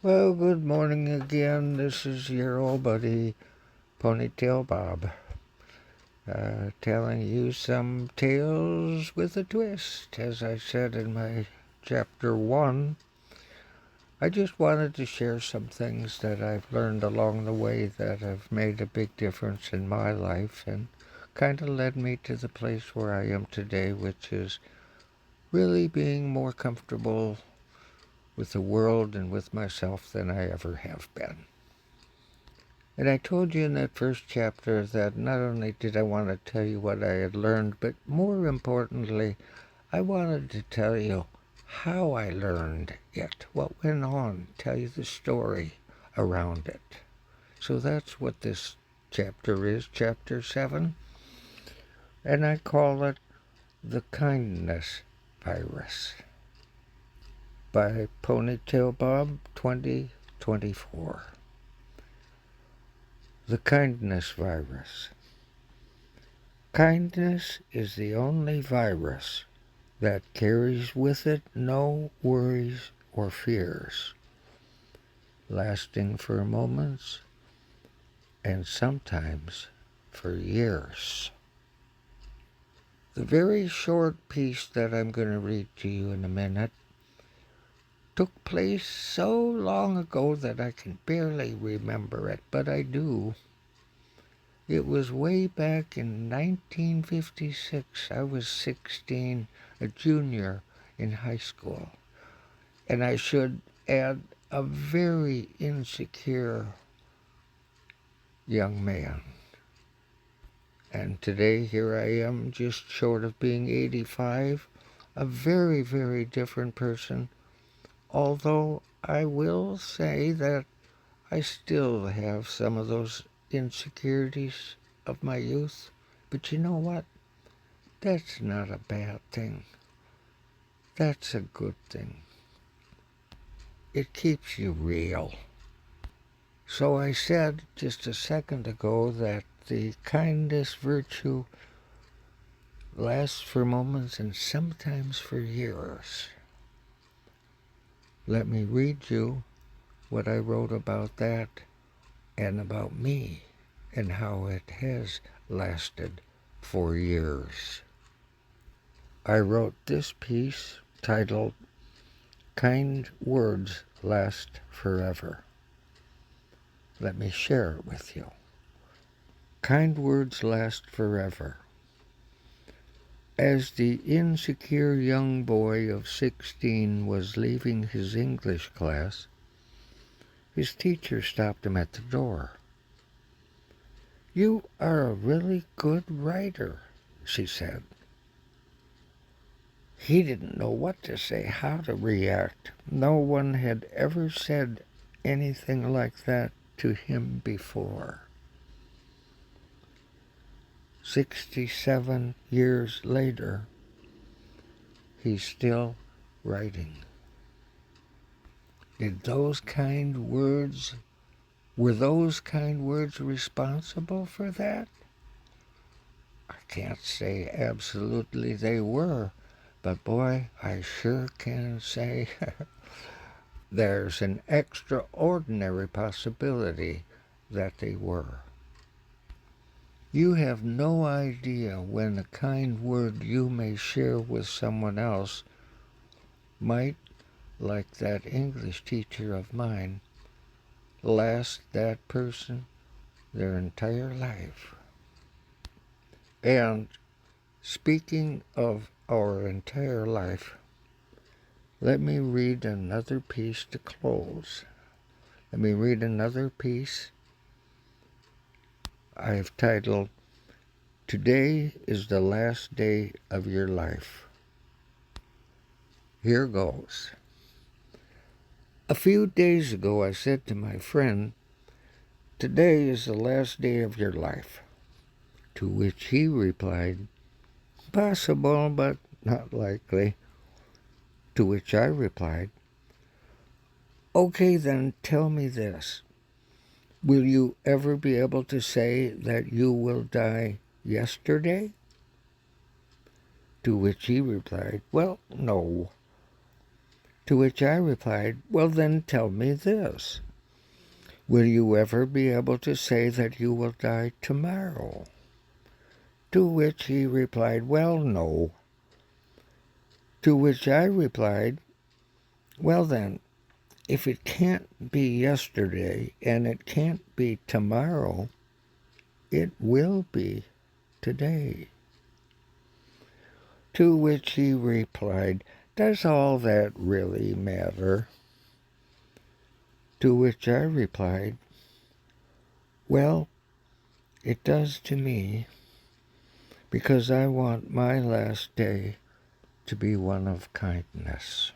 Well, good morning again. This is your old buddy, Ponytail Bob, telling you some tales with a twist. As I said in my chapter 1, I just wanted to share some things that I've learned along the way that have made a big difference in my life and kind of led me to the place where I am today, which is really being more comfortable with the world and with myself than I ever have been. And I told you in that first chapter that not only did I want to tell you what I had learned, but more importantly, I wanted to tell you how I learned it, what went on, tell you the story around it. So that's what this chapter is, chapter 7, and I call it The Kindness Virus by Ponytail Bob 2024. The Kindness Virus. Kindness is the only virus that carries with it no worries or fears, lasting for moments and sometimes for years. The very short piece that I'm going to read to you in a minute took place so long ago that I can barely remember it, but I do. It was way back in 1956. I was 16, a junior in high school. And I should add, a very insecure young man. And today, here I am, just short of being 85, a very, very different person. Although I will say that I still have some of those insecurities of my youth. But you know what? That's not a bad thing. That's a good thing. It keeps you real. So I said just a second ago that the kindness virtue lasts for moments and sometimes for years. Let me read you what I wrote about that and about me and how it has lasted for years. I wrote this piece titled, Kind Words Last Forever. Let me share it with you. Kind words last forever. As the insecure young boy of 16 was leaving his English class, his teacher stopped him at the door. "You are a really good writer," she said. He didn't know what to say, how to react. No one had ever said anything like that to him before. 67 years later, he's still writing. Were those kind words responsible for that? I can't say absolutely they were, but boy, I sure can say there's an extraordinary possibility that they were. You have no idea when a kind word you may share with someone else might, like that English teacher of mine, last that person their entire life. And speaking of our entire life, let me read another piece to close. Let me read another piece I've titled, Today is the Last Day of Your Life. Here goes. A few days ago I said to my friend, "Today is the last day of your life." To which he replied, "Possible, but not likely." To which I replied, "Okay, then tell me this. Will you ever be able to say that you will die yesterday?" To which he replied, "Well, no." To which I replied, well, then tell me this. Will you ever be able to say that you will die tomorrow? To which he replied, well, no. To which I replied, well then, if it can't be yesterday and it can't be tomorrow, it will be today. To which he replied, does all that really matter? To which I replied, well, it does to me, because I want my last day to be one of kindness.